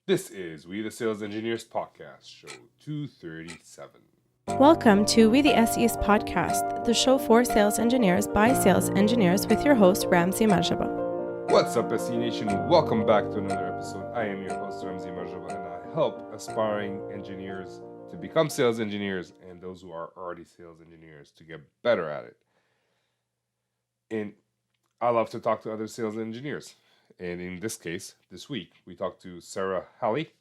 This is We the Sales Engineers Podcast, show 237. Welcome to We the SEs Podcast, the show for sales engineers by sales engineers with your host, Ramzi Majaba. What's up, SE Nation? Welcome back to another episode. I am your host, Ramzi Majaba, and I help aspiring engineers to become sales engineers and those who are already sales engineers to get better at it. And I love to talk to other sales engineers. And in this case, this week, we talked to Sarah Halley.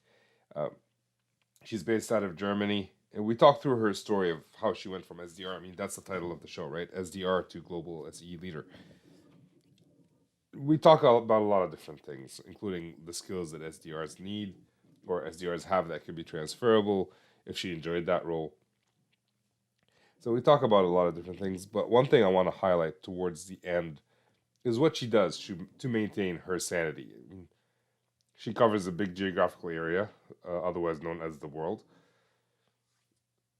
She's based out of Germany. And we talked through her story of how she went from SDR. I mean, that's the title of the show, right? SDR to Global SE Leader. We talk about a lot of different things, including the skills that SDRs need or SDRs have that could be transferable if she enjoyed that role. So we talk about a lot of different things. But one thing I want to highlight towards the end is what she does to maintain her sanity. I mean, she covers a big geographical area, otherwise known as the world.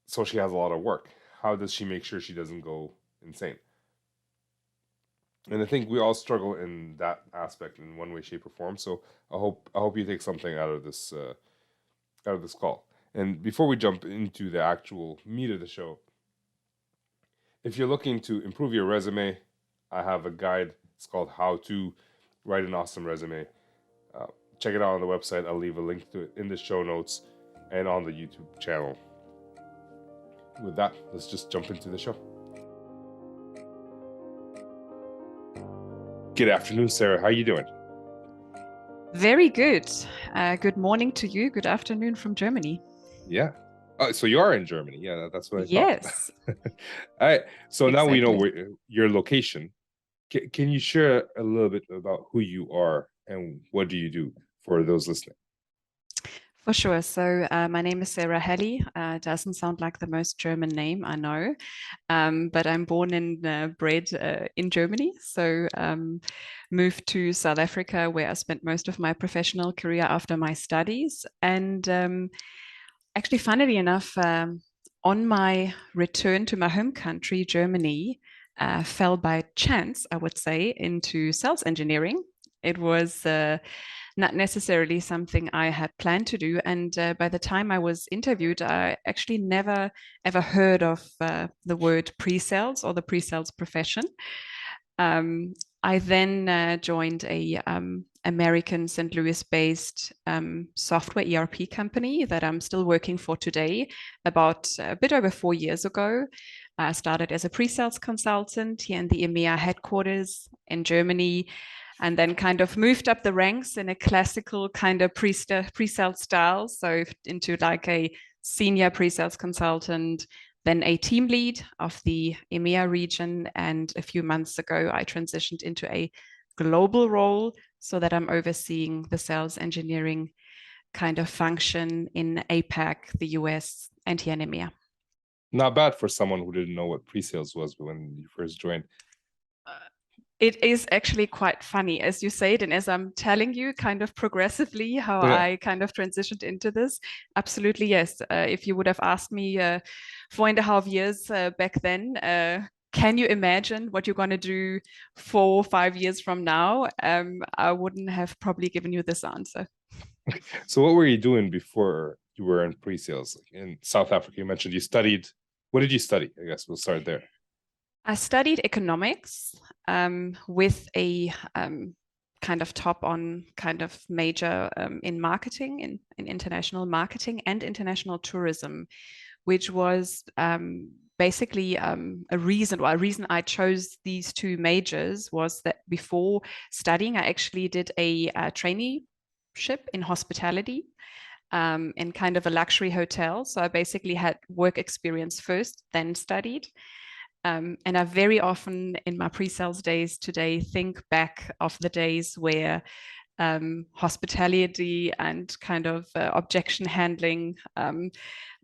So she has a lot of work. How does she make sure she doesn't go insane? And I think we all struggle in that aspect in one way, shape, or form. So I hope you take something out of this call. And before we jump into the actual meat of the show, if you're looking to improve your resume, I have a guide. It's called How to Write an Awesome Resume. Check it out on the website. I'll leave a link to it in the show notes and on the YouTube channel. With that, let's just jump into the show. Good afternoon, Sarah. How are you doing? Very good. Good morning to you. Good afternoon from Germany. Yeah. Oh, so you are in Germany. Yeah, that's what I thought. Yes. All right. So now we know Exactly. your location. Can you share a little bit about who you are and what do you do for those listening? For sure. So my name is Sarah Halley. Doesn't sound like the most German name, I know, but I'm born and bred in Germany. So moved to South Africa, where I spent most of my professional career after my studies. And actually, funnily enough, on my return to my home country, Germany, fell by chance, I would say, into sales engineering. It was not necessarily something I had planned to do. And by the time I was interviewed, I actually never ever heard of the word pre-sales or the pre-sales profession. I then joined a American St. Louis-based software ERP company that I'm still working for today. About a bit over 4 years ago, I started as a pre-sales consultant here in the EMEA headquarters in Germany, and then kind of moved up the ranks in a classical kind of pre-sales style. So into like a senior pre-sales consultant, then a team lead of the EMEA region. And a few months ago, I transitioned into a global role so that I'm overseeing the sales engineering kind of function in APAC, the US, and here in EMEA. Not bad for someone who didn't know what pre-sales was when you first joined. It is actually quite funny, as you say it, and as I'm telling you kind of progressively how I kind of transitioned into this. Absolutely, yes. If you would have asked me 4.5 years back then, can you imagine what you're going to do 4 or 5 years from now? I wouldn't have probably given you this answer. So what were you doing before you were in pre-sales? In South Africa, you mentioned you studied. What did you study? I guess we'll start there. I studied economics with a kind of top on kind of major in marketing, in international marketing and international tourism, which was basically a reason I chose these two majors was that before studying, I actually did a traineeship in hospitality in kind of a luxury hotel. So I basically had work experience first, then studied. And I very often in my pre-sales days today think back of the days where hospitality and kind of objection handling,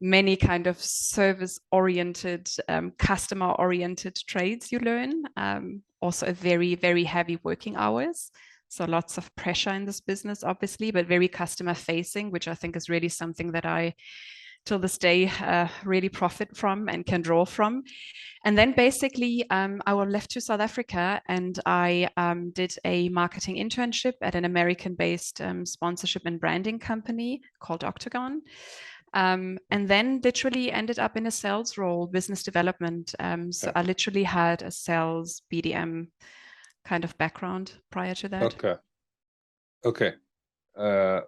many kind of service-oriented, customer-oriented trades you learn. Also a very, very heavy working hours. So lots of pressure in this business, obviously, but very customer facing, which I think is really something that I till this day really profit from and can draw from. And then basically, I left to South Africa and I did a marketing internship at an American-based sponsorship and branding company called Octagon. And then literally ended up in a sales role, business development. So I literally had a sales BDM kind of background prior to that. Okay. So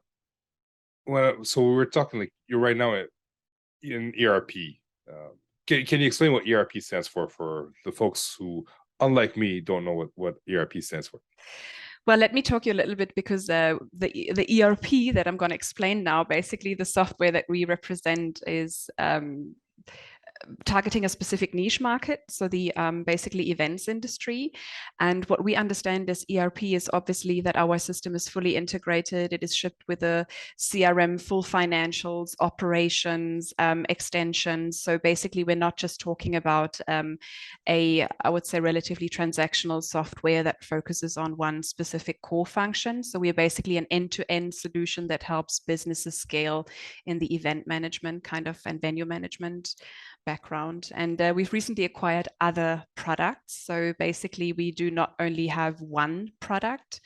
we're talking like you're right now in ERP. Can you explain what ERP stands for the folks who, unlike me, don't know what ERP stands for? Well, let me talk you a little bit because the ERP that I'm going to explain now, basically the software that we represent is targeting a specific niche market, so the basically events industry. And what we understand as ERP is obviously that our system is fully integrated. It is shipped with a CRM, full financials, operations, extensions. So basically, we're not just talking about I would say, relatively transactional software that focuses on one specific core function. So we are basically an end-to-end solution that helps businesses scale in the event management kind of and venue management background. And we've recently acquired other products. So basically, we do not only have one product.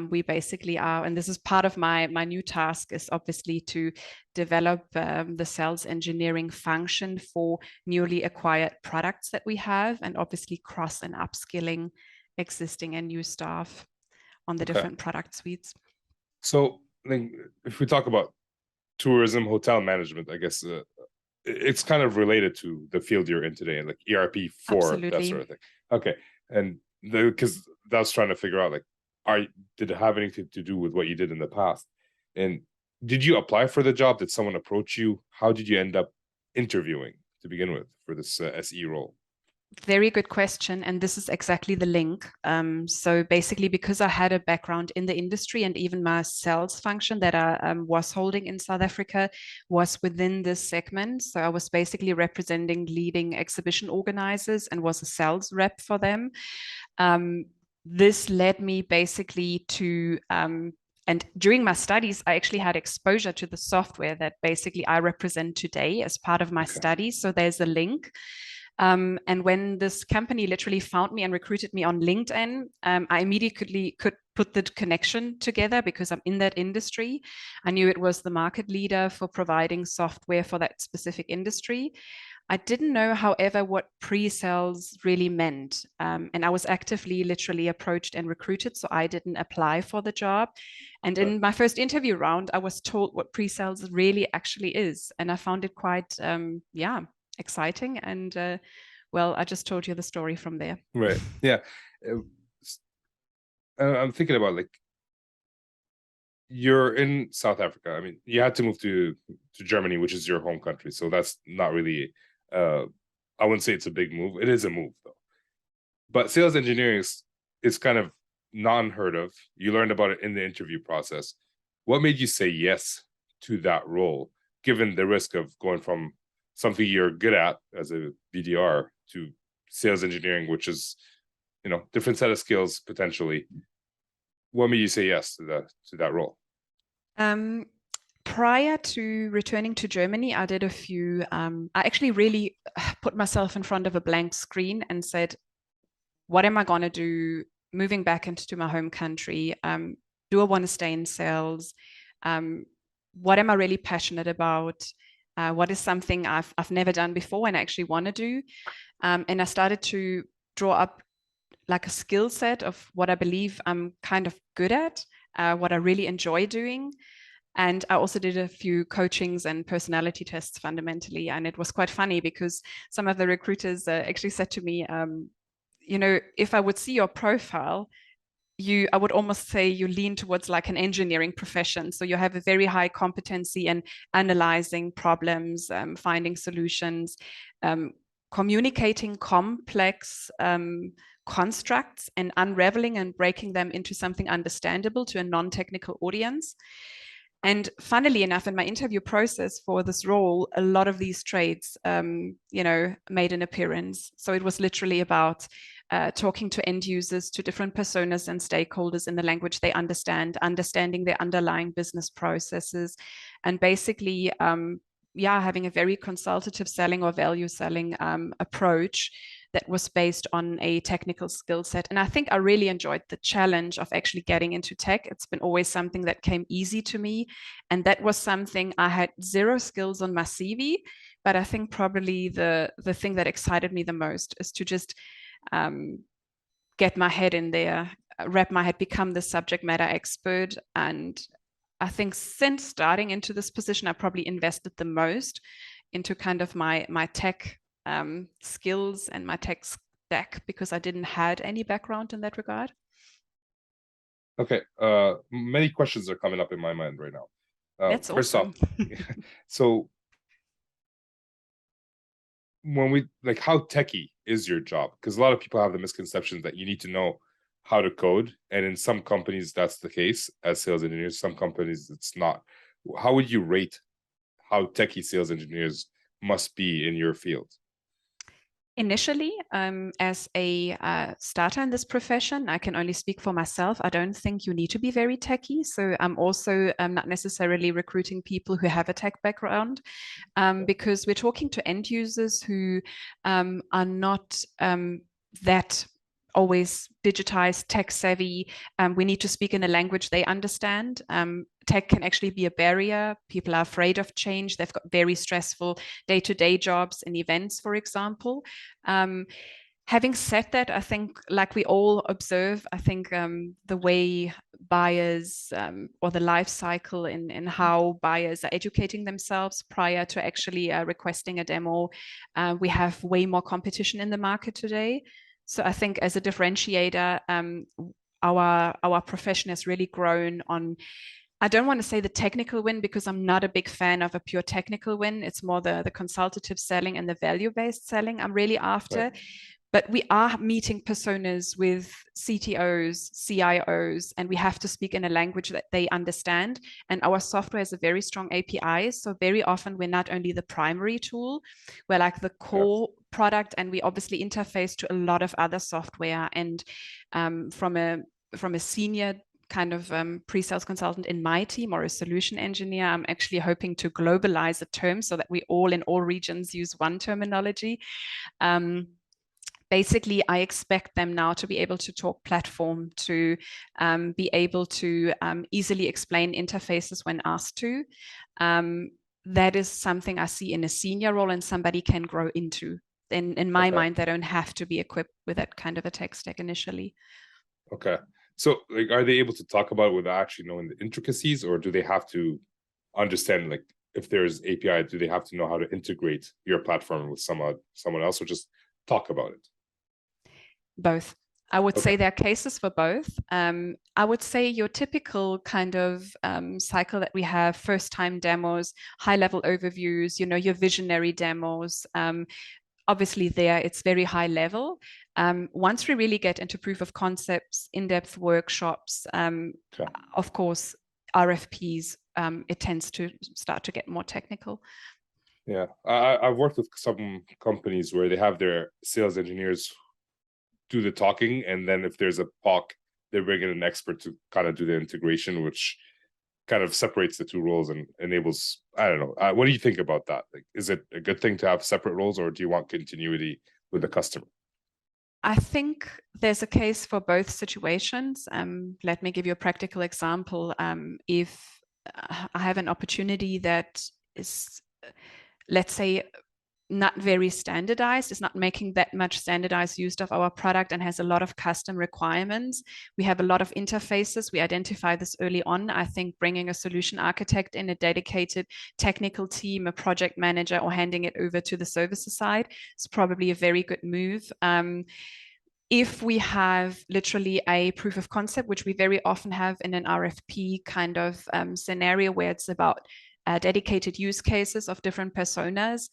We basically are, and this is part of my new task, is obviously to develop the sales engineering function for newly acquired products that we have, and obviously cross and upskilling existing and new staff on the different product suites. So if we talk about tourism, hotel management, I guess it's kind of related to the field you're in today, like ERP for that sort of thing. Okay. And because I was trying to figure out, like, did it have anything to do with what you did in the past? And did you apply for the job? Did someone approach you? How did you end up interviewing to begin with for this SE role? Very good question. And this is exactly the link. So basically, because I had a background in the industry and even my sales function that I was holding in South Africa was within this segment. So I was basically representing leading exhibition organizers and was a sales rep for them. This led me basically to and during my studies, I actually had exposure to the software that basically I represent today as part of my studies. So there's a link. And when this company literally found me and recruited me on LinkedIn, I immediately could put the connection together because I'm in that industry. I knew it was the market leader for providing software for that specific industry. I didn't know, however, what pre-sales really meant. And I was actively literally approached and recruited, so I didn't apply for the job. And in my first interview round, I was told what pre-sales really actually is. And I found it quite, exciting. And well, I just told you the story from there. Right. Yeah. I'm thinking about, like, you're in South Africa. I mean, you had to move to Germany, which is your home country. So that's not really, I wouldn't say it's a big move. It is a move, though. But sales engineering is kind of not unheard of. You learned about it in the interview process. What made you say yes to that role, given the risk of going from something you're good at as a BDR to sales engineering, which is, different set of skills potentially? What made you say yes to that role? Prior to returning to Germany, I did a few, I actually really put myself in front of a blank screen and said, what am I going to do moving back into my home country? Do I want to stay in sales? What am I really passionate about? What is something I've never done before and actually want to do? And I started to draw up like a skill set of what I believe I'm kind of good at, what I really enjoy doing. And I also did a few coachings and personality tests fundamentally. And it was quite funny because some of the recruiters actually said to me, if I would see your profile, I would almost say you lean towards like an engineering profession. So you have a very high competency in analyzing problems, finding solutions, communicating complex constructs and unraveling and breaking them into something understandable to a non-technical audience. And funnily enough, in my interview process for this role, a lot of these traits, made an appearance. So it was literally about talking to end users, to different personas and stakeholders in the language they understand, understanding their underlying business processes, and basically having a very consultative selling or value selling approach that was based on a technical skill set. And I think I really enjoyed the challenge of actually getting into tech. It's been always something that came easy to me. And that was something I had zero skills on my CV. But I think probably the thing that excited me the most is to just get my head in there, wrap my head, become the subject matter expert. And I think since starting into this position, I probably invested the most into kind of my tech skills and my tech stack, because I didn't had any background in that regard. Okay, many questions are coming up in my mind right now. That's first awesome. off, so when we like, how techie is your job? Because a lot of people have the misconceptions that you need to know how to code, and in some companies that's the case as sales engineers. Some companies it's not. How would you rate how techie sales engineers must be in your field? Initially, as a starter in this profession, I can only speak for myself. I don't think you need to be very techy. So I'm also not necessarily recruiting people who have a tech background, because we're talking to end users who are not that always digitized, tech savvy. We need to speak in a language they understand. Tech can actually be a barrier. People are afraid of change. They've got very stressful day-to-day jobs and events, for example. Having said that, I think, like we all observe, I think the way buyers or the life cycle in how buyers are educating themselves prior to actually requesting a demo, we have way more competition in the market today. So I think as a differentiator, our profession has really grown on, I don't want to say the technical win, because I'm not a big fan of a pure technical win. It's more the consultative selling and the value-based selling I'm really after. Right. But we are meeting personas with CTOs, CIOs, and we have to speak in a language that they understand. And our software has a very strong API. So very often we're not only the primary tool, we're like the core product, and we obviously interface to a lot of other software. And from a senior kind of pre-sales consultant in my team, or a solution engineer, I'm actually hoping to globalize the term so that we all in all regions use one terminology. Basically, I expect them now to be able to talk platform, to be able to easily explain interfaces when asked to. That is something I see in a senior role and somebody can grow into. In my mind, they don't have to be equipped with that kind of a tech stack initially. Okay. So like, are they able to talk about it without actually knowing the intricacies, or do they have to understand, like, if there's API, do they have to know how to integrate your platform with someone else, or just talk about it? Both. I would say there are cases for both. I would say your typical kind of cycle that we have: first-time demos, high-level overviews, your visionary demos. Obviously there it's very high level. Once we really get into proof of concepts, in-depth workshops, of course, RFPs, it tends to start to get more technical. Yeah, I've worked with some companies where they have their sales engineers do the talking, and then if there's a POC, they bring in an expert to kind of do the integration, which kind of separates the two roles and enables, I don't know. What do you think about that? Like, is it a good thing to have separate roles, or do you want continuity with the customer? I think there's a case for both situations. Let me give you a practical example. If I have an opportunity that is, let's say, not very standardized, it's not making that much standardized use of our product and has a lot of custom requirements. We have a lot of interfaces. We identify this early on. I think bringing a solution architect in, a dedicated technical team, a project manager, or handing it over to the services side is probably a very good move. If we have literally a proof of concept, which we very often have in an RFP kind of scenario, where it's about dedicated use cases of different personas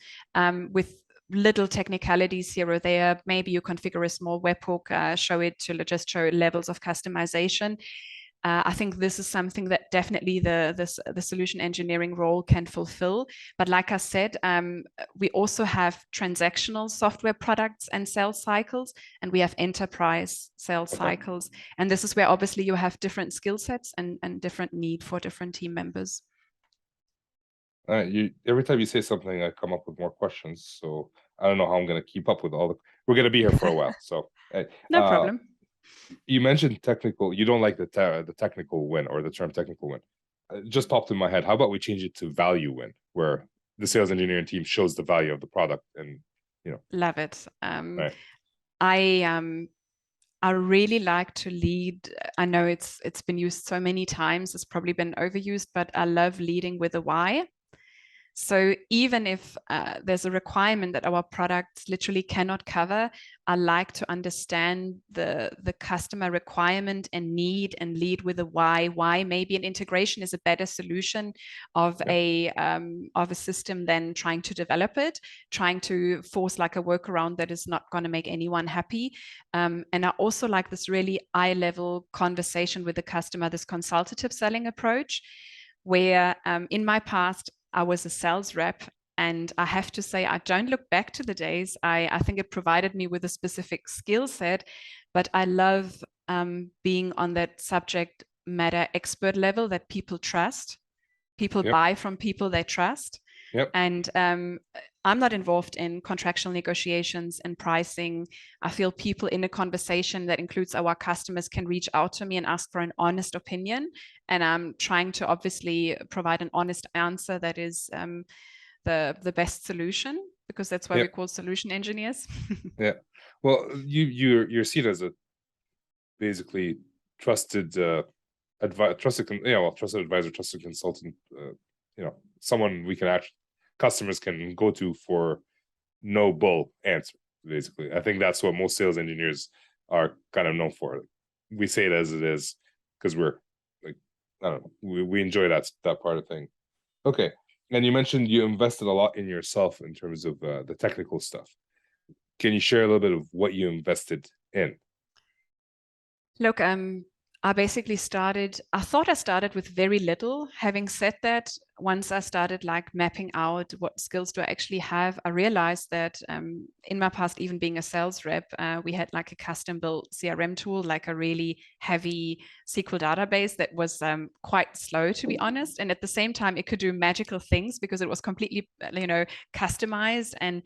with little technicalities here or there. Maybe you configure a small webhook, show it to just show levels of customization. I think this is something that definitely the solution engineering role can fulfill. But like I said, we also have transactional software products and sales cycles, and we have enterprise sales cycles. And this is where obviously you have different skill sets and different need for different team members. Every time you say something, I come up with more questions. So I don't know how I'm going to keep up with all the. We're going to be here for a while. So No problem. you mentioned technical. You don't like the technical win or the term technical win. It just popped in my head. How about we change it to value win, where the sales engineering team shows the value of the product, and Love it. right. I really like to lead. I know it's been used so many times, it's probably been overused, but I love leading with a why. So even if there's a requirement that our products literally cannot cover, I like to understand the customer requirement and need and lead with a why. Why maybe an integration is a better solution of a system than trying to develop it, trying to force like a workaround that is not going to make anyone happy. And I also like this really eye-level conversation with the customer, this consultative selling approach, where in my past I was a sales rep, and I have to say, I don't look back to the days. I think it provided me with a specific skill set, but I love being on that subject matter expert level that people trust. People Yep. buy from people they trust. Yep. And I'm not involved in contractual negotiations and pricing. I feel people in a conversation that includes our customers can reach out to me and ask for an honest opinion. And I'm trying to obviously provide an honest answer that is the best solution, because that's why we call solution engineers. Yeah. Well, you're seen as a basically trusted trusted advisor, trusted consultant, someone we can actually customers can go to for no bull answer. Basically, I think that's what most sales engineers are kind of known for. We say it as it is because we're like, I don't know, we enjoy that part of thing. Okay. And you mentioned you invested a lot in yourself in terms of the technical stuff. Can you share a little bit of what you invested in? Look, I basically I thought I started with very little. Having said that, once I started like mapping out what skills do I actually have, I realized that in my past, even being a sales rep, we had like a custom built CRM tool, like a really heavy SQL database that was quite slow, to be honest. And at the same time, it could do magical things because it was completely, customized. And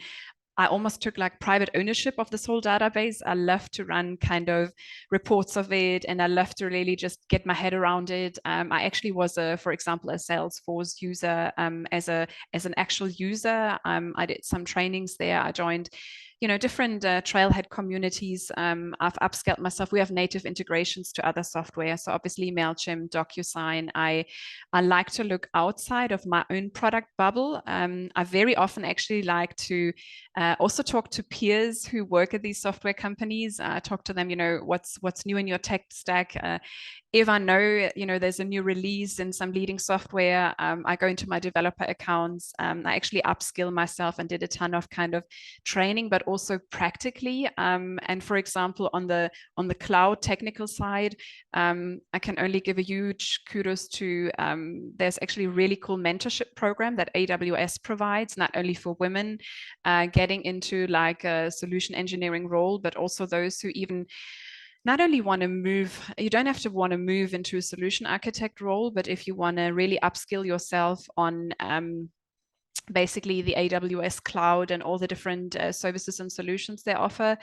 I almost took like private ownership of this whole database. I love to run kind of reports of it, and I love to really just get my head around it. I actually was, for example, a Salesforce user as an actual user. I did some trainings there. I joined different trailhead communities. I've upskilled myself. We have native integrations to other software. So obviously MailChimp, DocuSign. I like to look outside of my own product bubble. I very often actually like to also talk to peers who work at these software companies. Talk to them, what's new in your tech stack. If I know, there's a new release in some leading software, I go into my developer accounts. I actually upskill myself and did a ton of kind of training, but also practically. And for example, on the cloud technical side, I can only give a huge kudos to, there's actually a really cool mentorship program that AWS provides, not only for women getting into like a solution engineering role, but also those who even not only want to move, you don't have to want to move into a solution architect role, but if you want to really upskill yourself on basically the AWS cloud and all the different services and solutions they offer,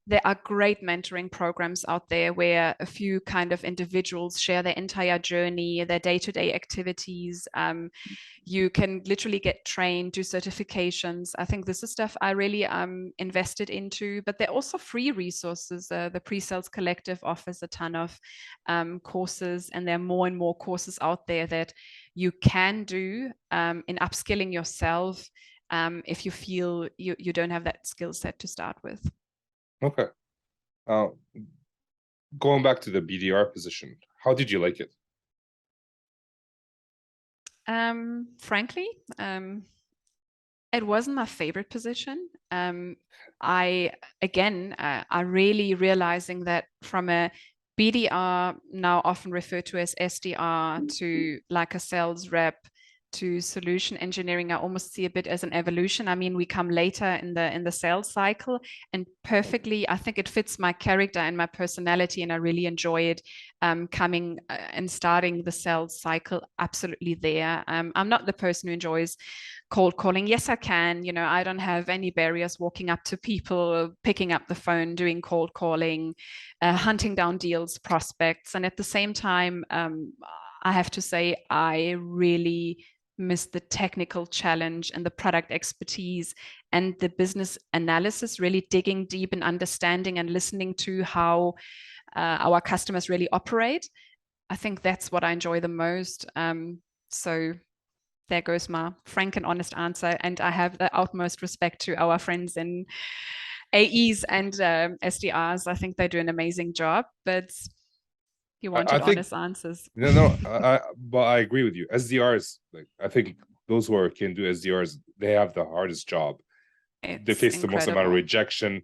there are great mentoring programs out there where a few kind of individuals share their entire journey, their day-to-day activities. You can literally get trained, do certifications. I think this is stuff I really invested into, but they're also free resources. The Pre-Sales Collective offers a ton of courses, and there are more and more courses out there that you can do in upskilling yourself if you feel you don't have that skill set to start with. Okay. Going back to the BDR position, how did you like it? Frankly, it wasn't my favorite position. I really realizing that from a BDR, now often referred to as SDR, to like a sales rep, to solution engineering, I almost see a bit as an evolution. I mean, we come later in the sales cycle, and perfectly, I think it fits my character and my personality, and I really enjoy it. Coming and starting the sales cycle absolutely there. I'm not the person who enjoys cold calling. Yes, I can. I don't have any barriers walking up to people, picking up the phone, doing cold calling, hunting down deals, prospects. And at the same time, I have to say, I really miss the technical challenge and the product expertise and the business analysis, really digging deep and understanding and listening to how our customers really operate. I think that's what I enjoy the most. So there goes my frank and honest answer. And I have the utmost respect to our friends in AEs and SDRs. I think they do an amazing job, but you wanted I think honest answers. but I agree with you. SDRs, like I think those who can do SDRs, they have the hardest job. They face the most amount of rejection.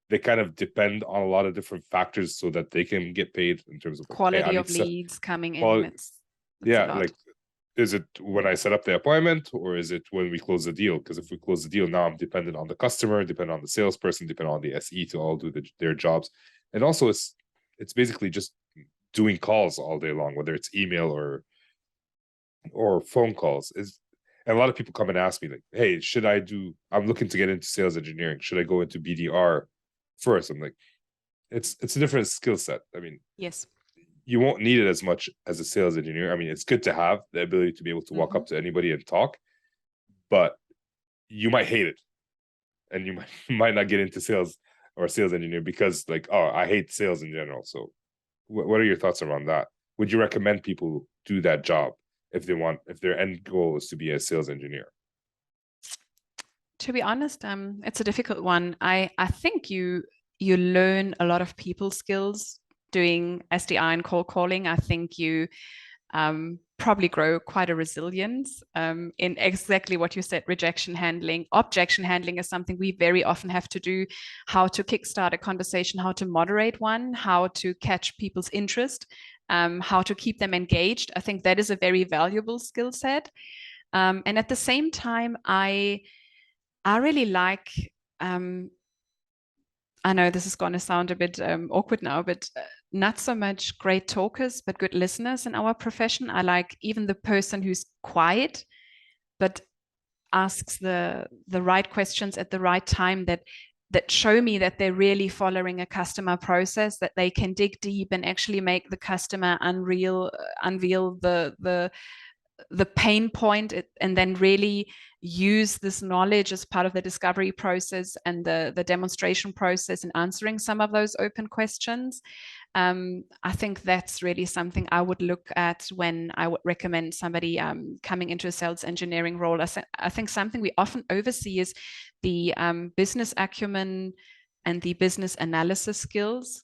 They kind of depend on a lot of different factors so that they can get paid in terms of like, quality of leads coming in. It's yeah, like is it when I set up the appointment or is it when we close the deal? Because if we close the deal, now I'm dependent on the customer, dependent on the salesperson, dependent on the SE to all do their jobs. And also it's basically just doing calls all day long, whether it's email or phone calls. And a lot of people come and ask me like, hey, I'm looking to get into sales engineering. Should I go into BDR first? I'm like, it's a different skill set. I mean, yes, you won't need it as much as a sales engineer. I mean, it's good to have the ability to be able to walk up to anybody and talk, but you might hate it. And you might not get into sales or sales engineer because like, oh, I hate sales in general. So what are your thoughts around that? Would you recommend people do that job if their end goal is to be a sales engineer? To be honest, it's a difficult one. I think you learn a lot of people skills doing SDI and cold calling. I think you probably grow quite a resilience in exactly what you said, rejection handling. Objection handling is something we very often have to do, how to kickstart a conversation, how to moderate one, how to catch people's interest, how to keep them engaged. I think that is a very valuable skill set. And at the same time, I really like, I know this is going to sound a bit awkward now, but not so much great talkers, but good listeners in our profession. I like even the person who's quiet, but asks the right questions at the right time that show me that they're really following a customer process, that they can dig deep and actually make the customer unveil the pain point and then really use this knowledge as part of the discovery process and the demonstration process in answering some of those open questions. I think that's really something I would look at when I would recommend somebody coming into a sales engineering role. I think something we often oversee is the business acumen and the business analysis skills.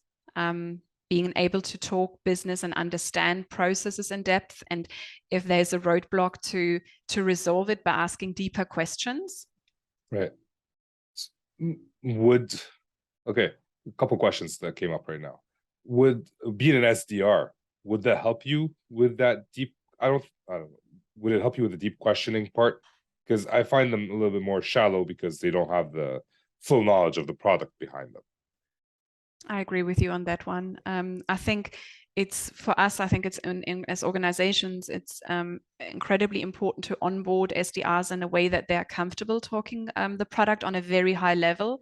Being able to talk business and understand processes in depth, and if there's a roadblock to resolve it by asking deeper questions. Right. Okay, a couple questions that came up right now. Would being an SDR, would that help you with that deep? I don't know. Would it help you with the deep questioning part? Because I find them a little bit more shallow because they don't have the full knowledge of the product behind them. I agree with you on that one. I think it's for us, I think it's as organizations, it's incredibly important to onboard SDRs in a way that they're comfortable talking the product on a very high level,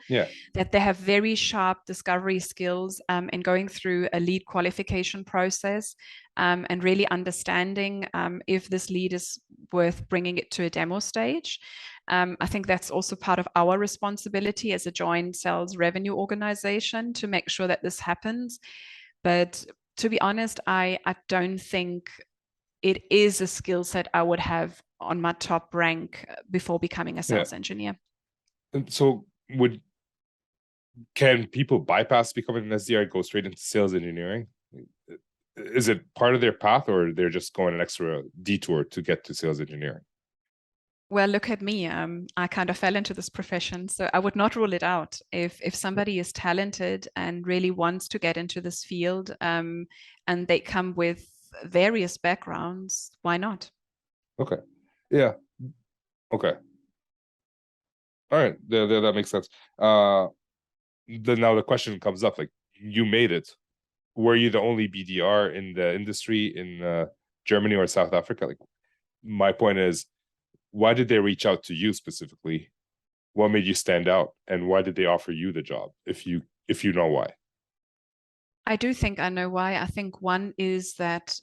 that they have very sharp discovery skills in going through a lead qualification process and really understanding if this lead is worth bringing it to a demo stage. I think that's also part of our responsibility as a joint sales revenue organization to make sure that this happens. But to be honest, I don't think it is a skill set I would have on my top rank before becoming a sales engineer. And so can people bypass becoming an SDR and go straight into sales engineering? Is it part of their path, or they're just going an extra detour to get to sales engineering? Well, look at me. I kind of fell into this profession, so I would not rule it out. If somebody is talented and really wants to get into this field, and they come with various backgrounds, why not? Okay. Yeah. Okay. All right. That makes sense. Then now the question comes up, like, you made it. Were you the only BDR in the industry in Germany or South Africa? Like, my point is, why did they reach out to you specifically? What made you stand out, and why did they offer you the job? If you know why. I do think I know why. I think one is that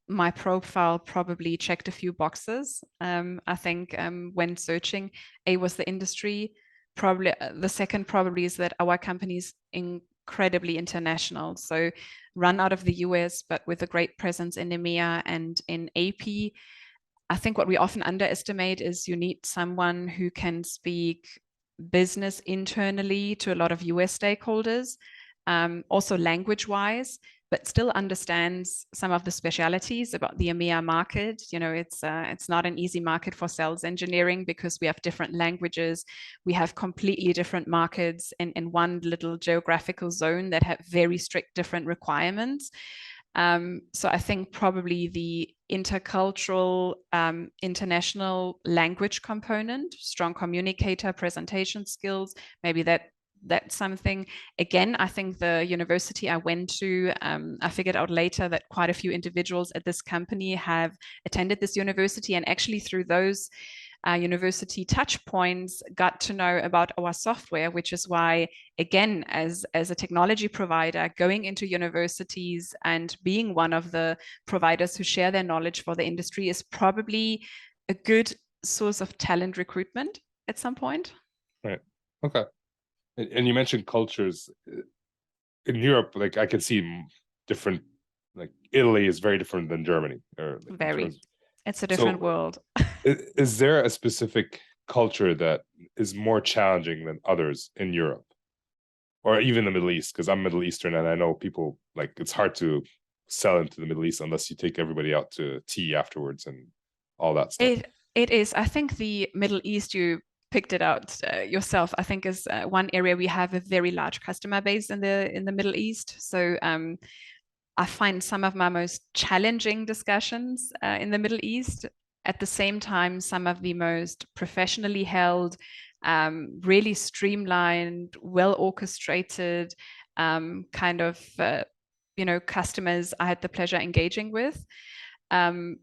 my profile probably checked a few boxes. I think when searching, A was the industry. Probably the second probably is that our company is incredibly international. So run out of the US, but with a great presence in EMEA and in AP. I think what we often underestimate is you need someone who can speak business internally to a lot of US stakeholders, also language wise, but still understands some of the specialities about the EMEA market. You know, it's not an easy market for sales engineering because we have different languages. We have completely different markets in one little geographical zone that have very strict different requirements. So I think probably the intercultural, international language component, strong communicator, presentation skills, maybe that's something. Again, I think the university I went to, I figured out later that quite a few individuals at this company have attended this university, and actually through those university touch points got to know about our software, which is why, again, as a technology provider, going into universities and being one of the providers who share their knowledge for the industry is probably a good source of talent recruitment at some point. Right. Okay. And you mentioned cultures in Europe. Like, I can see different. Like, Italy is very different than Germany, or like, in Very. terms. It's a different So, world. is there a specific culture that is more challenging than others in Europe, or even the Middle East? Because I'm Middle Eastern, and I know people, like, it's hard to sell into the Middle East unless you take everybody out to tea afterwards and all that stuff. It is. I think the Middle East, you picked it out yourself, I think is one area we have a very large customer base in the Middle East. So I find some of my most challenging discussions in the Middle East. At the same time, some of the most professionally held, really streamlined, well orchestrated kind of customers I had the pleasure engaging with. Um,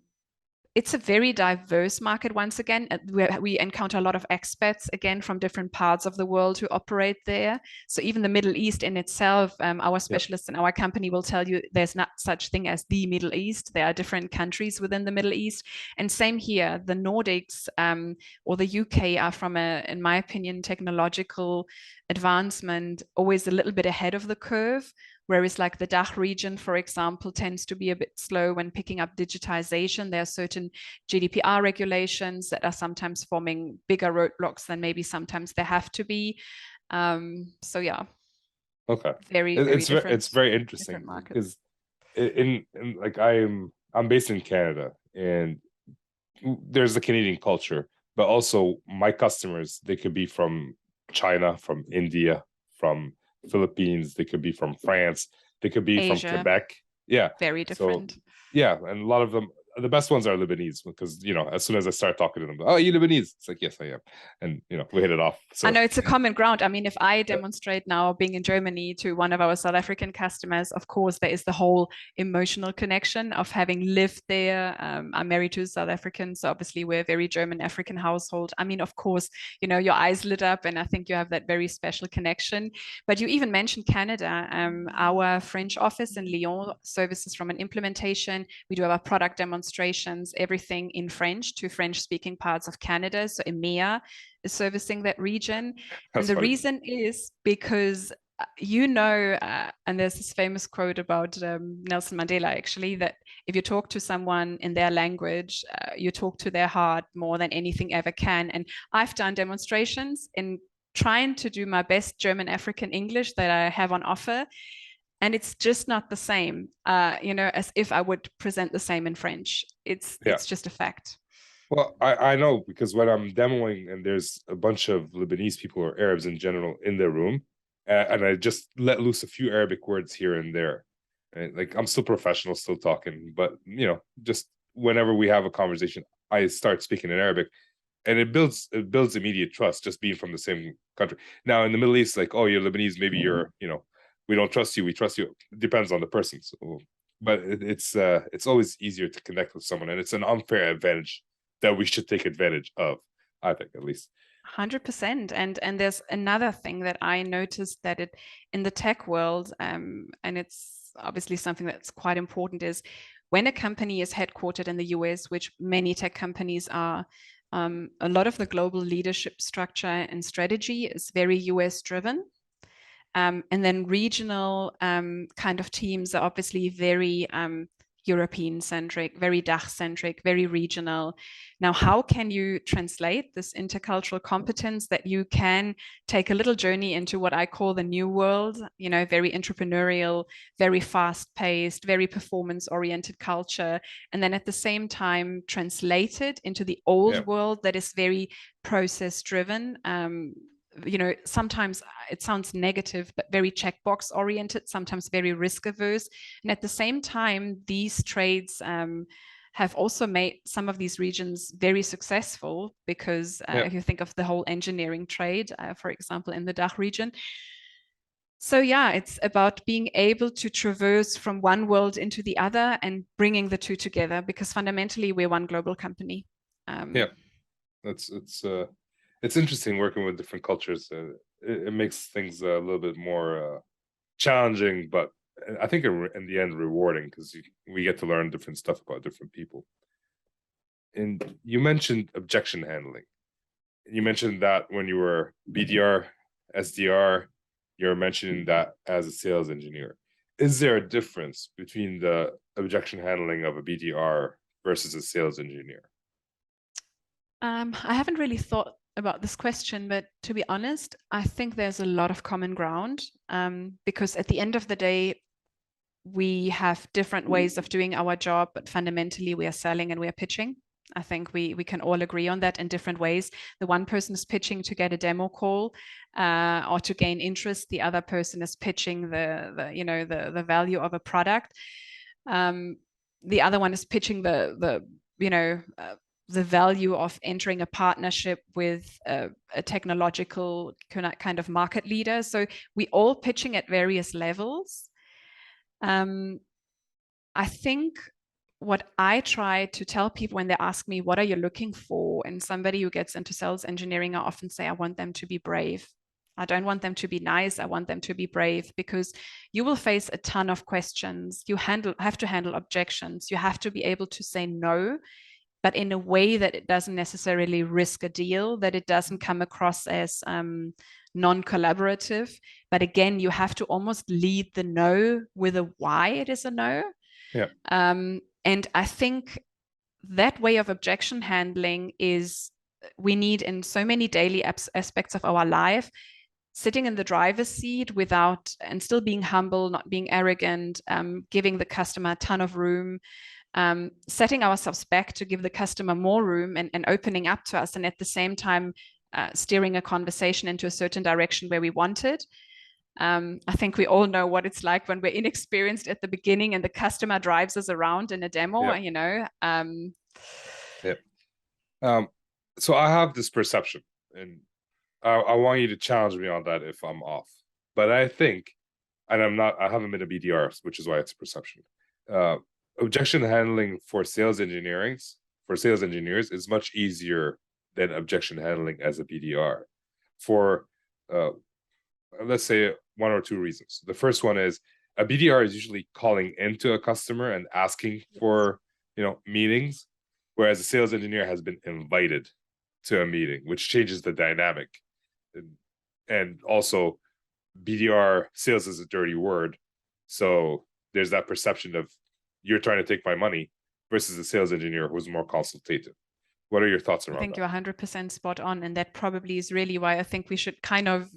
it's a very diverse market once again. We encounter a lot of expats again from different parts of the world who operate there. So even the Middle East in itself, our specialists in our company will tell you there's not such thing as the Middle East. There are different countries within the Middle East. And same here, the Nordics or the UK are from in my opinion, technological advancement always a little bit ahead of the curve. Whereas like the DACH region, for example, tends to be a bit slow when picking up digitization. There are certain GDPR regulations that are sometimes forming bigger roadblocks than maybe sometimes they have to be. So yeah. Okay. Very, very different. It's very interesting because in like I'm based in Canada, and there's the Canadian culture, but also my customers, they could be from China, from India, from Philippines, they could be from France, they could be from Asia, Quebec. Yeah. very different. So yeah, and a lot of them, the best ones are Lebanese, because as soon as I start talking to them, oh, you Lebanese? It's like, yes, I am, and we hit it off. So I know it's a common ground. I mean, if I demonstrate now being in Germany to one of our South African customers, of course, there is the whole emotional connection of having lived there. I'm married to a South African, so obviously we're a very German African household. I mean, of course, your eyes lit up, and I think you have that very special connection. But you even mentioned Canada. Our French office in Lyon services from an implementation. We do our product demonstrations, everything in French to French-speaking parts of Canada. So EMEA is servicing that region. And the funny. reason is because and there's this famous quote about Nelson Mandela, actually, that if you talk to someone in their language, you talk to their heart more than anything ever can. And I've done demonstrations in trying to do my best German African English that I have on offer. And it's just not the same, as if I would present the same in French. It's just a fact. Well, I know, because when I'm demoing and there's a bunch of Lebanese people or Arabs in general in their room, and I just let loose a few Arabic words here and there. And like, I'm still professional, still talking, but just whenever we have a conversation, I start speaking in Arabic, and it builds immediate trust just being from the same country. Now in the Middle East, like, oh, you're Lebanese, maybe you're, we don't trust you, we trust you. It depends on the person. So, but it's always easier to connect with someone, and it's an unfair advantage that we should take advantage of, I think, at least. 100%. And there's another thing that I noticed that it in the tech world, and it's obviously something that's quite important, is when a company is headquartered in the US, which many tech companies are, a lot of the global leadership structure and strategy is very US driven. And then regional kind of teams are obviously very European centric, very DACH centric, very regional. Now, how can you translate this intercultural competence that you can take a little journey into what I call the new world, very entrepreneurial, very fast paced, very performance oriented culture, and then at the same time translate it into the old world that is very process driven. Sometimes it sounds negative, but very checkbox oriented, sometimes very risk averse. And at the same time, these trades have also made some of these regions very successful because if you think of the whole engineering trade, for example, in the DACH region. So yeah, it's about being able to traverse from one world into the other and bringing the two together, because fundamentally we're one global company. It's interesting working with different cultures. It makes things a little bit more challenging, but I think in the end rewarding, because we get to learn different stuff about different people. And you mentioned objection handling. You mentioned that when you were BDR, SDR, you're mentioning that as a sales engineer. Is there a difference between the objection handling of a BDR versus a sales engineer? I haven't really thought about this question, but to be honest, I think there's a lot of common ground, because at the end of the day, we have different ways of doing our job, but fundamentally we are selling and we are pitching. I think we can all agree on that in different ways. The one person is pitching to get a demo call or to gain interest. The other person is pitching the value of a product. The other one is pitching the value of entering a partnership with a technological kind of market leader. So we all pitching at various levels. I think what I try to tell people when they ask me, what are you looking for? And somebody who gets into sales engineering, I often say, I want them to be brave. I don't want them to be nice. I want them to be brave, because you will face a ton of questions. You have to handle objections. You have to be able to say no, but in a way that it doesn't necessarily risk a deal, that it doesn't come across as non-collaborative. But again, you have to almost lead the no with a why it is a no. And I think that way of objection handling is we need in so many daily aspects of our life. Sitting in the driver's seat without, and still being humble, not being arrogant, giving the customer a ton of room, setting ourselves back to give the customer more room and opening up to us, and at the same time steering a conversation into a certain direction where we want it. I think we all know what it's like when we're inexperienced at the beginning and the customer drives us around in a demo, So I have this perception, and I want you to challenge me on that if I'm off. But I think, and I haven't been a BDR, which is why it's perception. Objection handling for sales engineers is much easier than objection handling as a BDR for, let's say, one or two reasons. The first one is a BDR is usually calling into a customer and asking for, meetings, whereas a sales engineer has been invited to a meeting, which changes the dynamic. And also, BDR sales is a dirty word, so there's that perception of you're trying to take my money versus a sales engineer who's more consultative. What are your thoughts around that? I think you're 100% spot on, and that probably is really why I think we should kind of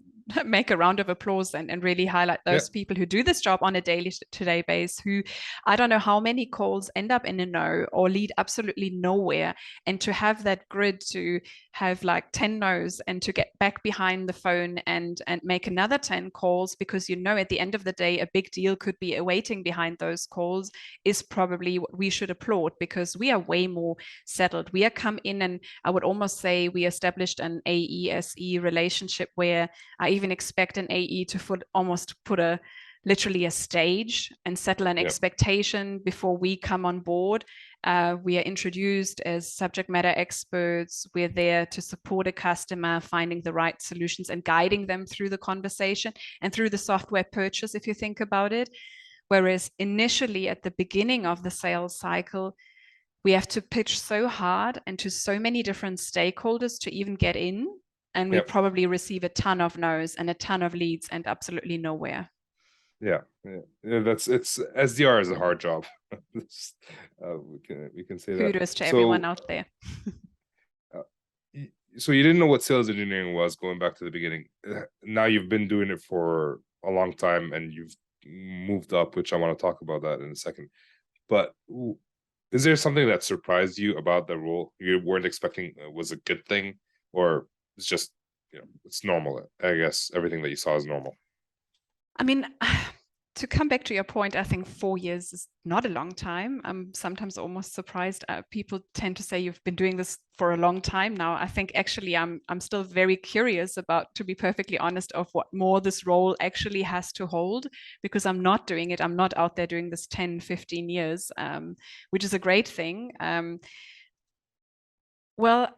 make a round of applause and really highlight those people who do this job on a daily to-day basis, who I don't know how many calls end up in a no or lead absolutely nowhere, and to have that grid to have like 10 no's and to get back behind the phone and make another 10 calls, because you know at the end of the day a big deal could be awaiting behind those calls, is probably what we should applaud, because we are way more settled. We are come in, and I would almost say we established an AE-SE relationship where I even expect an AE to almost put literally a stage and settle an expectation before we come on board. We are introduced as subject matter experts. We're there to support a customer, finding the right solutions and guiding them through the conversation and through the software purchase, if you think about it. Whereas initially at the beginning of the sales cycle, we have to pitch so hard and to so many different stakeholders to even get in. And we probably receive a ton of no's and a ton of leads and absolutely nowhere. Yeah, it's SDR is a hard job. We can say that. Kudos to everyone out there. So you didn't know what sales engineering was going back to the beginning. Now you've been doing it for a long time and you've moved up, which I want to talk about that in a second. But is there something that surprised you about the role you weren't expecting was a good thing, or it's just, it's normal? I guess everything that you saw is normal. I mean, to come back to your point, I think 4 years is not a long time. I'm sometimes almost surprised. People tend to say you've been doing this for a long time now. I think actually I'm still very curious about, to be perfectly honest, of what more this role actually has to hold, because I'm not doing it. I'm not out there doing this 10, 15 years, which is a great thing. Well,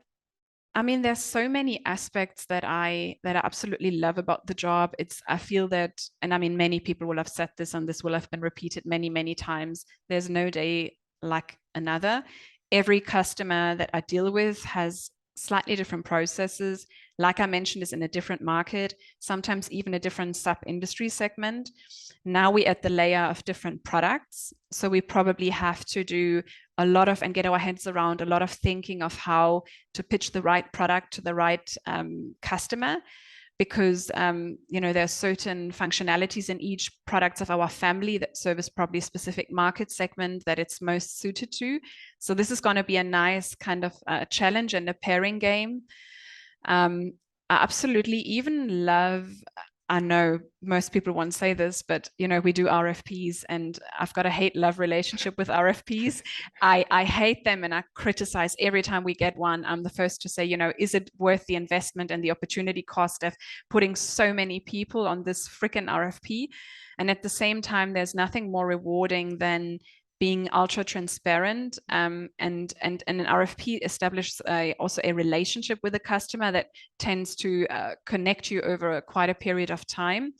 I mean, there's so many aspects that I absolutely love about the job. I feel that, and I mean, many people will have said this, and this will have been repeated many, many times. There's no day like another. Every customer that I deal with has slightly different processes. Like I mentioned, is in a different market, sometimes even a different sub-industry segment. Now we're at the layer of different products. So we probably have to do a lot of, and get our heads around a lot of thinking of how to pitch the right product to the right customer, because there are certain functionalities in each product of our family that service probably a specific market segment that it's most suited to. So this is going to be a nice kind of challenge and a pairing game. I absolutely even love, I know most people won't say this, but we do RFPs, and I've got a hate-love relationship with RFPs. I hate them and I criticize every time we get one. I'm the first to say, is it worth the investment and the opportunity cost of putting so many people on this freaking RFP? And at the same time, there's nothing more rewarding than being ultra transparent, and an RFP establishes also a relationship with the customer that tends to connect you over quite a period of time.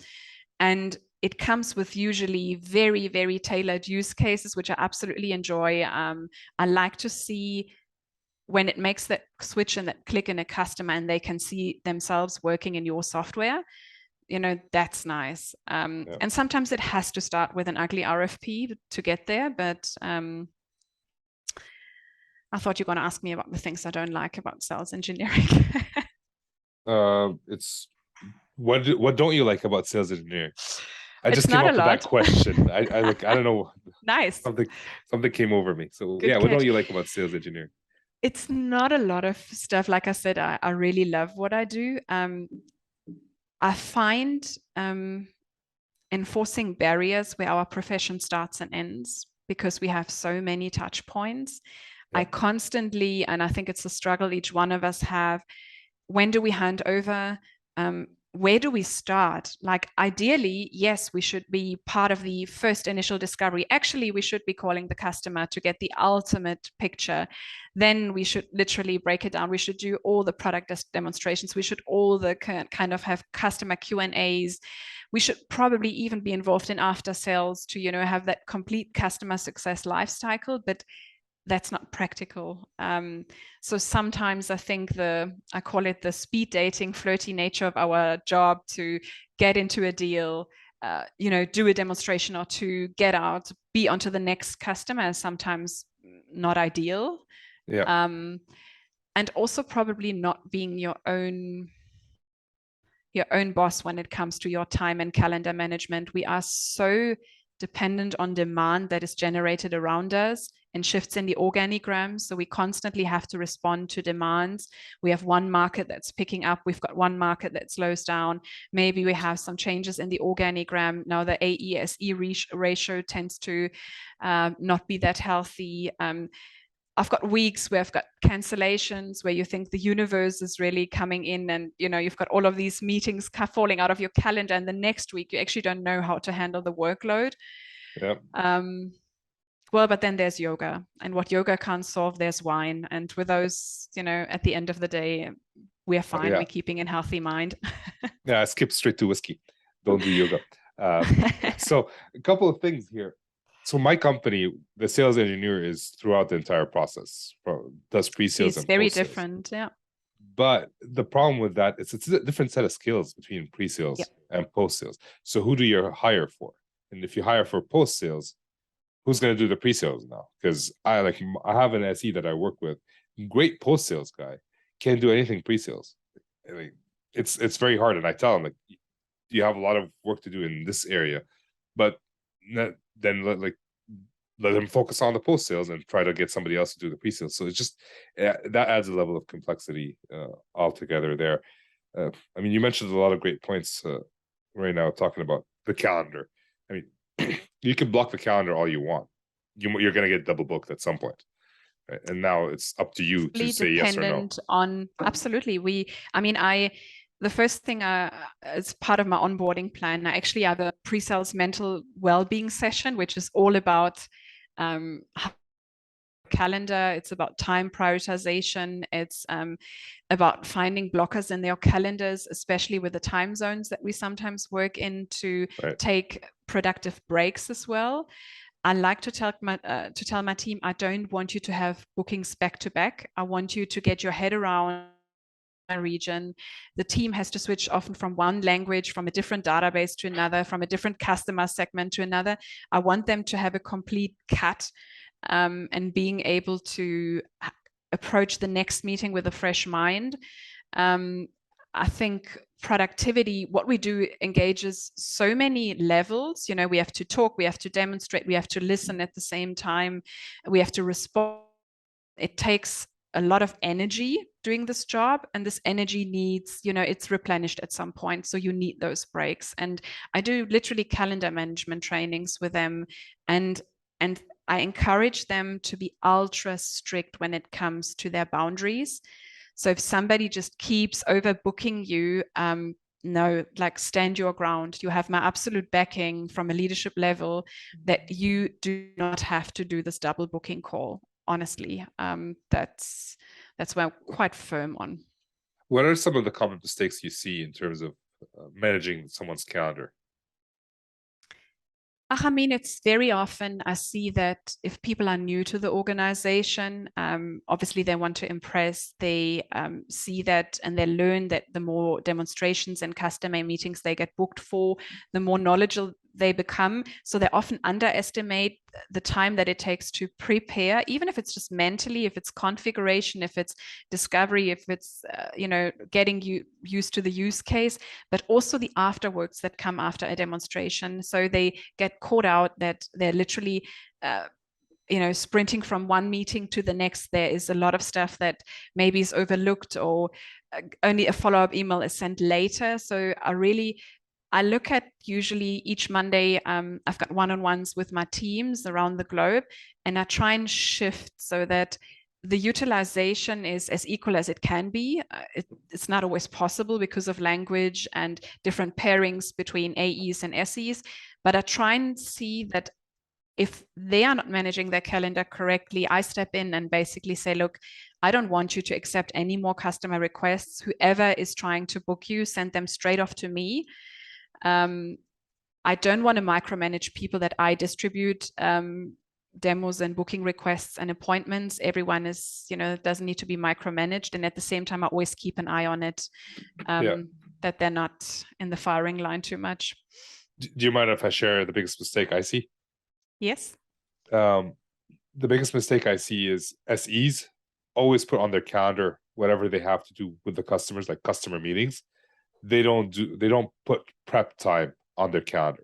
And it comes with usually very, very tailored use cases, which I absolutely enjoy. I like to see when it makes that switch and that click in a customer and they can see themselves working in your software. That's nice. And sometimes it has to start with an ugly RFP to get there. But I thought you were going to ask me about the things I don't like about sales engineering. It's what don't you like about sales engineering? I It's just came not up a with that lot. question. I don't know. Nice. Something came over me. So Good what don't catch. you like about sales engineering? It's not a lot of stuff. Like I said, I really love what I do. I find enforcing barriers where our profession starts and ends, because we have so many touch points. I constantly, and I think it's a struggle each one of us have, when do we hand over? Where do we start? Like, ideally, yes, we should be part of the first initial discovery. Actually, we should be calling the customer to get the ultimate picture. Then we should literally break it down. We should do all the product demonstrations. We should all the kind of have customer Q&As. We should probably even be involved in after sales to, have that complete customer success life cycle. But that's not practical. So sometimes I think I call it the speed dating, flirty nature of our job to get into a deal, do a demonstration or two, get out, be onto the next customer is sometimes not ideal. And also probably not being your own boss when it comes to your time and calendar management. We are so dependent on demand that is generated around us. and shifts in the organigram. So we constantly have to respond to demands. We have one market that's picking up. We've got one market that slows down. Maybe we have some changes in the organigram. Now the AE/SE ratio tends to not be that healthy. I've got weeks where I've got cancellations where you think the universe is really coming in, and you've got all of these meetings falling out of your calendar, and the next week you actually don't know how to handle the workload. Yeah. Well, but then there's yoga, and what yoga can't solve, there's wine. And with those, at the end of the day, we're fine. Yeah. We're keeping a healthy mind. Yeah, I skip straight to whiskey. Don't do yoga. So a couple of things here. So my company, the sales engineer is throughout the entire process, does pre-sales and very post-sales. different, yeah. But the problem with that is it's a different set of skills between pre-sales and post-sales. So who do you hire for? And if you hire for post-sales, who's going to do the pre-sales now? Because I have an SE that I work with, great post-sales guy, can't do anything pre-sales. I mean, it's very hard, and I tell him, like, you have a lot of work to do in this area, but then let him focus on the post-sales and try to get somebody else to do the pre-sales. So it's just that adds a level of complexity altogether there. I mean, you mentioned a lot of great points right now, talking about the calendar. I mean, you can block the calendar all you want. You're going to get double booked at some point. Right? And now it's up to you to say yes or no. Absolutely. The first thing as part of my onboarding plan, I actually have a pre-sales mental well-being session, which is all about calendar. It's about time prioritization. It's about finding blockers in their calendars, especially with the time zones that we sometimes work in, to take productive breaks as well. I like to tell my team, I don't want you to have bookings back to back. I want you to get your head around a region. The team has to switch often from one language, from a different database to another, from a different customer segment to another. I want them to have a complete cut, and being able to approach the next meeting with a fresh mind. I think productivity, what we do, engages so many levels. We have to talk, we have to demonstrate, we have to listen at the same time, we have to respond. It takes a lot of energy doing this job, and this energy needs, it's replenished at some point. So you need those breaks. And I do literally calendar management trainings with them, and I encourage them to be ultra strict when it comes to their boundaries. So if somebody just keeps overbooking you, no, stand your ground. You have my absolute backing from a leadership level that you do not have to do this double booking call. Honestly, that's why I'm quite firm on. What are some of the common mistakes you see in terms of managing someone's calendar? I mean, it's very often I see that if people are new to the organization, obviously they want to impress. They see that and they learn that the more demonstrations and customer meetings they get booked for, the more knowledgeable they become. So they often underestimate the time that it takes to prepare, even if it's just mentally, if it's configuration, if it's discovery, if it's getting you used to the use case, but also the afterworks that come after a demonstration. So they get caught out that they're literally sprinting from one meeting to the next. There is a lot of stuff that maybe is overlooked, or only a follow-up email is sent later. So I look at, usually each Monday, I've got one-on-ones with my teams around the globe, and I try and shift so that the utilization is as equal as it can be. It's not always possible because of language and different pairings between AEs and SEs, but I try and see that if they are not managing their calendar correctly, I step in and basically say, look, I don't want you to accept any more customer requests. Whoever is trying to book you, send them straight off to me. I don't want to micromanage people that I distribute demos and booking requests and appointments. Everyone is, doesn't need to be micromanaged. And at the same time, I always keep an eye on it, that they're not in the firing line too much. Do you mind if I share the biggest mistake I see? Yes. The biggest mistake I see is SEs always put on their calendar whatever they have to do with the customers, like customer meetings. They don't put prep time on their calendar.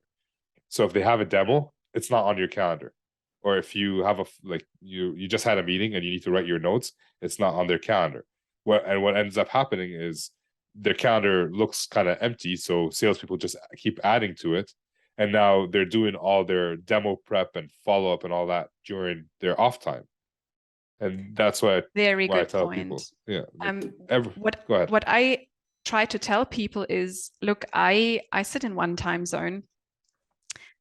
So if they have a demo, it's not on your calendar. or if you have you just had a meeting and you need to write your notes, it's not on their calendar. What ends up happening is their calendar looks kind of empty, so salespeople just keep adding to it, and now they're doing all their demo prep and follow up and all that during their off time, and that's why Very I good tell point. people, yeah. What Go ahead. what I try to tell people is, look, I sit in one time zone.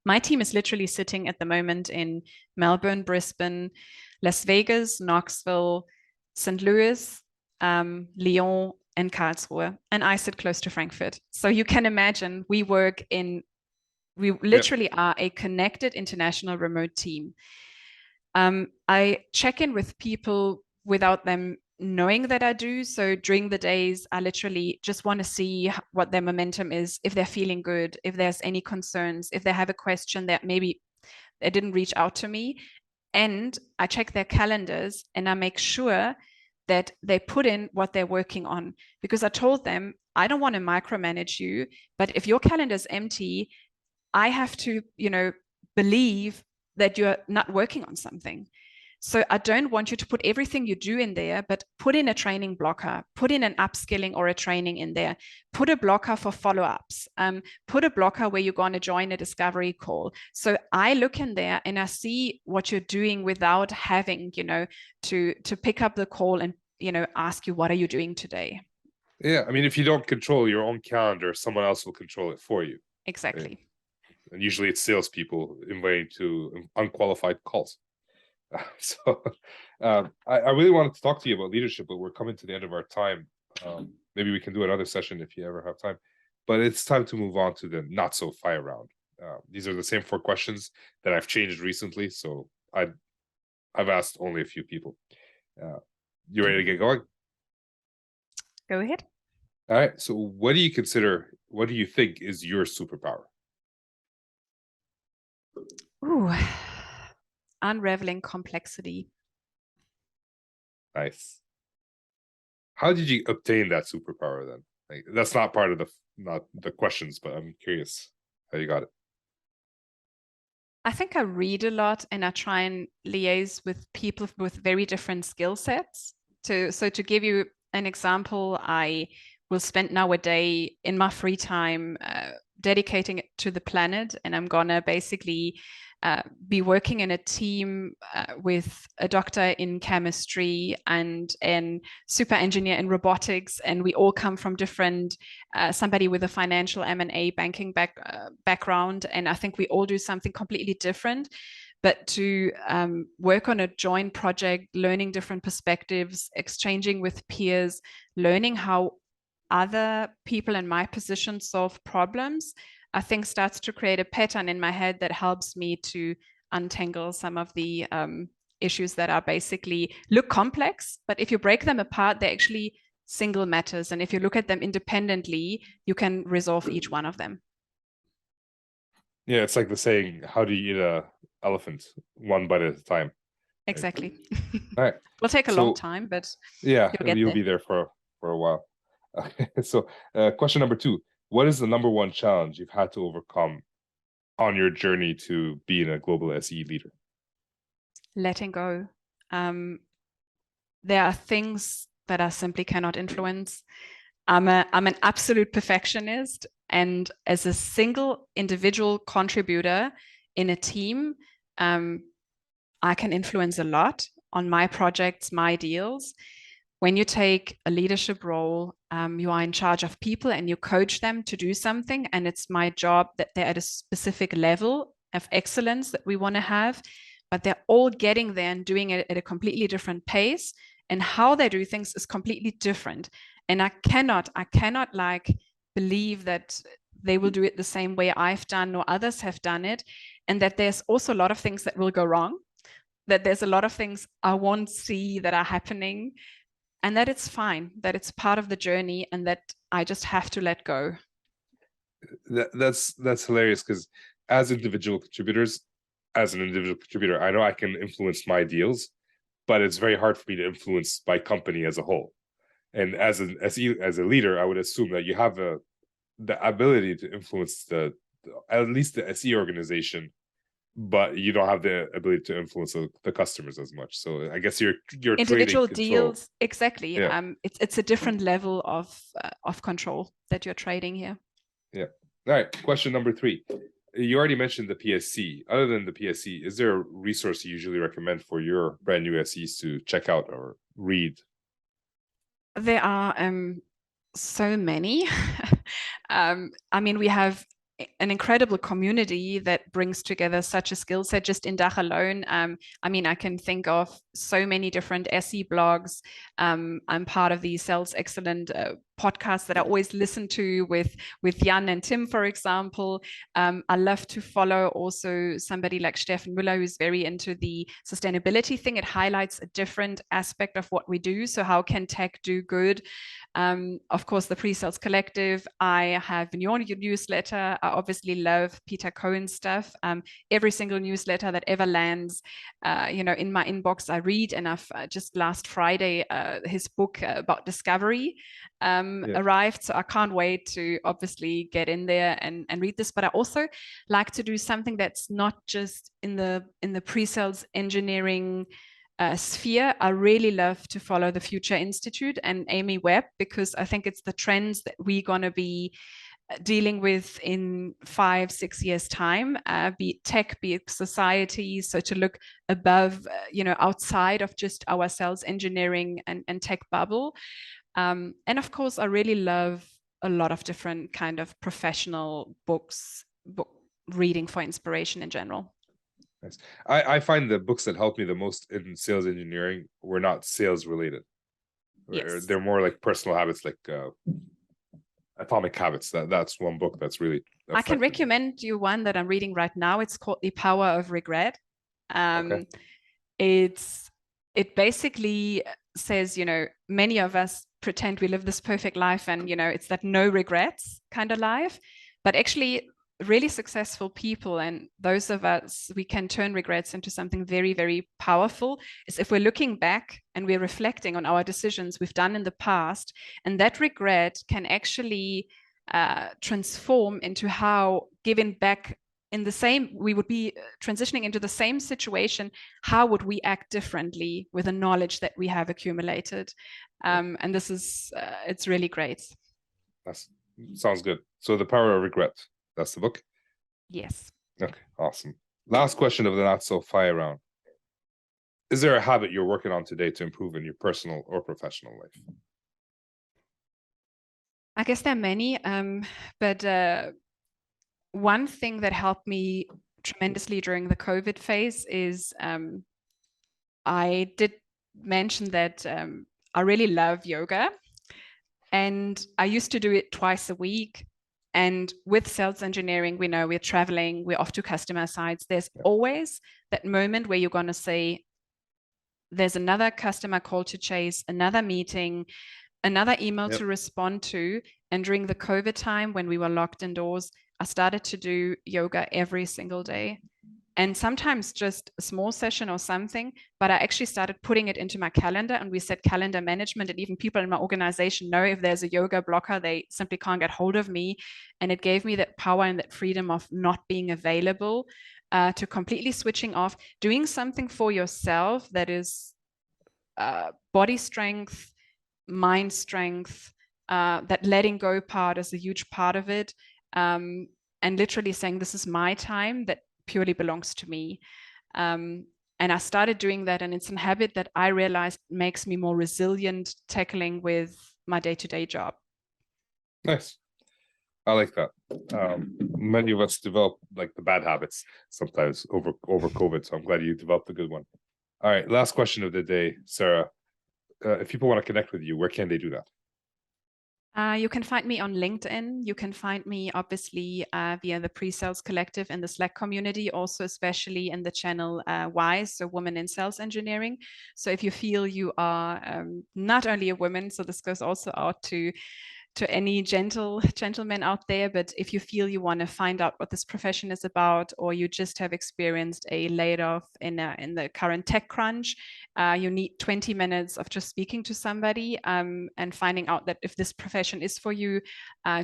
My team is literally sitting at the moment in Melbourne, Brisbane, Las Vegas, Knoxville, St. Louis, Lyon, and Karlsruhe. And I sit close to Frankfurt. So you can imagine we literally are a connected international remote team. I check in with people without them knowing that I do. So during the days, I literally just want to see what their momentum is, if they're feeling good, if there's any concerns, if they have a question that maybe they didn't reach out to me. And I check their calendars and I make sure that they put in what they're working on, because I told them, I don't want to micromanage you, but if your calendar is empty, I have to, believe that you're not working on something. So I don't want you to put everything you do in there, but put in a training blocker, put in an upskilling or a training in there, put a blocker for follow-ups, put a blocker where you're going to join a discovery call. So I look in there and I see what you're doing without having, to pick up the call and, ask you, what are you doing today? Yeah, I mean, if you don't control your own calendar, someone else will control it for you. Exactly. Right? And usually it's salespeople inviting to unqualified calls. So I really wanted to talk to you about leadership, but we're coming to the end of our time. Maybe we can do another session if you ever have time. But it's time to move on to the not so fire round. These are the same 4 questions that I've changed recently, so I've asked only a few people. You ready to get going? Go ahead. All right. So what do you think is your superpower? Ooh, unraveling complexity. Nice. How did you obtain that superpower then? Like, that's not part of the questions, but I'm curious how you got it. I think I read a lot and I try and liaise with people with very different skill sets. So to give you an example, I will spend now a day in my free time dedicating it to the planet, and I'm gonna basically be working in a team with a doctor in chemistry and a super engineer in robotics, and we all come from different, somebody with a financial M&A banking background, and I think we all do something completely different. But to work on a joint project, learning different perspectives, exchanging with peers, learning how other people in my position solve problems, I think starts to create a pattern in my head that helps me to untangle some of the issues that are basically look complex, but if you break them apart, they're actually single matters. And if you look at them independently, you can resolve each one of them. Yeah, it's like the saying, how do you eat an elephant? One bite at a time. Exactly. All right. Will take a long time, but yeah, you'll be there for a while. So question number 2, what is the number 1 challenge you've had to overcome on your journey to being a global SE leader? Letting go. There are things that I simply cannot influence. I'm an absolute perfectionist, and as a single individual contributor in a team, I can influence a lot on my projects, my deals. When you take a leadership role, you are in charge of people and you coach them to do something. And it's my job that they're at a specific level of excellence that we want to have, but they're all getting there and doing it at a completely different pace. And how they do things is completely different. And I cannot like believe that they will do it the same way I've done or others have done it. And that there's also a lot of things that will go wrong, that there's a lot of things I won't see that are happening, and that it's fine, that it's part of the journey, and that I just have to let go. That's hilarious, because as an individual contributor, I know I can influence my deals, but it's very hard for me to influence my company as a whole. And as a leader, I would assume that you have the ability to influence at least the SE organization but you don't have the ability to influence the customers as much. So I guess you're trading Individual control. deals, exactly. Yeah. It's a different level of control that you're trading here. Yeah. All right. Question number 3. You already mentioned the PSC. Other than the PSC, is there a resource you usually recommend for your brand new SEs to check out or read? There are so many. I mean, we have an incredible community that brings together such a skill set just in DACH alone. I mean, I can think of so many different SE blogs. I'm part of the Sales Excellent podcast that I always listen to with Jan and Tim, for example. I love to follow also somebody like Steffen Müller, who's very into the sustainability thing. It highlights a different aspect of what we do. So how can tech do good? Of course, the Pre-Sales Collective. I have your newsletter. I obviously love Peter Cohen's stuff. Every single newsletter that ever lands, in my inbox, I read. And I've just last Friday, his book about discovery arrived. So I can't wait to obviously get in there and read this. But I also like to do something that's not just in the pre-sales engineering sphere. I really love to follow the Future Institute and Amy Webb, because I think it's the trends that we're going to be dealing with in 5-6 years time, be it tech, be it society. So to look above, outside of just our sales engineering and tech bubble. And of course, I really love a lot of different kind of professional book reading for inspiration in general. Nice. I find the books that helped me the most in sales engineering were not sales related. Yes. They're more like personal habits, like Atomic Habits. That's one book that's really effective. I can recommend you one that I'm reading right now. It's called The Power of Regret. Okay. It basically says, many of us pretend we live this perfect life, and it's that no regrets kind of life, but actually really successful people, and those of us, we can turn regrets into something very, very powerful, is if we're looking back and we're reflecting on our decisions we've done in the past, and that regret can actually transform into how giving back we would be transitioning into the same situation. How would we act differently with the knowledge that we have accumulated? And this is, it's really great. That sounds good. So The Power of Regret. That's the book? Yes. Okay, awesome. Last question of the not so fire round. Is there a habit you're working on today to improve in your personal or professional life? I guess there are many, but one thing that helped me tremendously during the COVID phase is I did mention that I really love yoga, and I used to do it twice a week. And with sales engineering, we know we're traveling, we're off to customer sites. There's always that moment where you're going to say, there's another customer call to chase, another meeting, another email to respond to. And during the COVID time, when we were locked indoors, I started to do yoga every single day. And sometimes just a small session or something, but I actually started putting it into my calendar, and we set calendar management, and even people in my organization know if there's a yoga blocker, they simply can't get hold of me. And it gave me that power and that freedom of not being available, to completely switching off, doing something for yourself that is body strength, mind strength, that letting go part is a huge part of it. And literally saying, this is my time that purely belongs to me. And I started doing that, and it's a habit that I realized makes me more resilient tackling with my day-to-day job. Nice. I like that. Many of us develop like the bad habits sometimes over COVID, so I'm glad you developed a good one. All right, last question of the day, Sarah. If people want to connect with you, where can they do that? You can find me on LinkedIn. You can find me obviously via the Pre-Sales Collective and the Slack community, also especially in the channel WISE, so Women in Sales Engineering. So if you feel you are not only a woman, so this goes also out to any gentlemen out there, but if you feel you want to find out what this profession is about, or you just have experienced a layoff in the current tech crunch, you need 20 minutes of just speaking to somebody and finding out that if this profession is for you,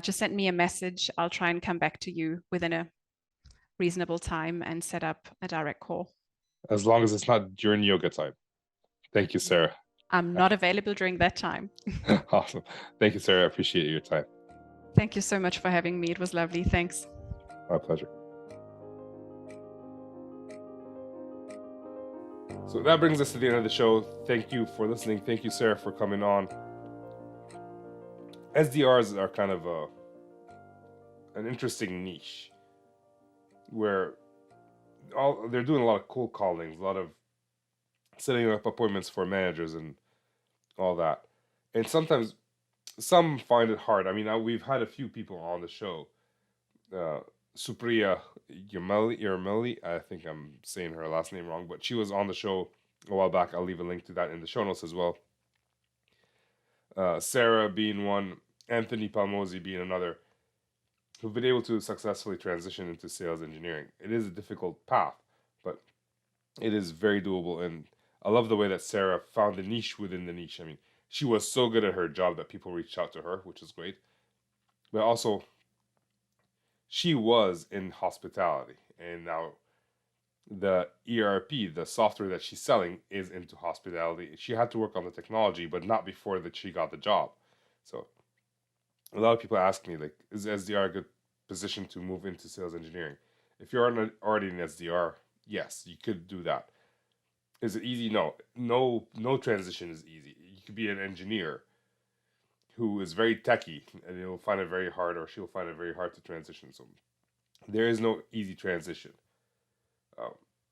just send me a message. I'll try and come back to you within reasonable time and set up a direct call. As long as it's not during yoga time. Thank you, Sarah. I'm not available during that time. Awesome. Thank you, Sarah. I appreciate your time. Thank you so much for having me. It was lovely. Thanks. My pleasure. So that brings us to the end of the show. Thank you for listening. Thank you, Sarah, for coming on. SDRs are kind of an interesting niche where they're doing a lot of cold callings, a lot of setting up appointments for managers and all that. And sometimes some find it hard. I mean, we've had a few people on the show. Supriya Yermeli, I think I'm saying her last name wrong, but she was on the show a while back. I'll leave a link to that in the show notes as well. Sarah being one, Anthony Palmozzi being another, who've been able to successfully transition into sales engineering. It is a difficult path, but it is very doable. And I love the way that Sarah found the niche within the niche. I mean, she was so good at her job that people reached out to her, which is great. But also, she was in hospitality, and now the ERP, the software that she's selling, is into hospitality. She had to work on the technology, but not before that she got the job. So a lot of people ask me, like, is SDR a good position to move into sales engineering? If you're already in SDR, yes, you could do that. Is it easy? No transition is easy. You could be an engineer who is very techy, and you'll find it very hard, or she'll find it very hard to transition. So there is no easy transition.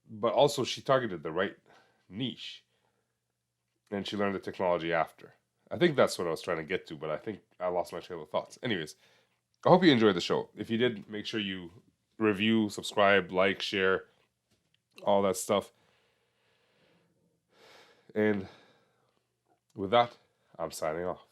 But also, she targeted the right niche, and she learned the technology after. I think that's what I was trying to get to, but I think I lost my trail of thoughts. Anyways, I hope you enjoyed the show. If you did, make sure you review, subscribe, like, share, all that stuff. And with that, I'm signing off.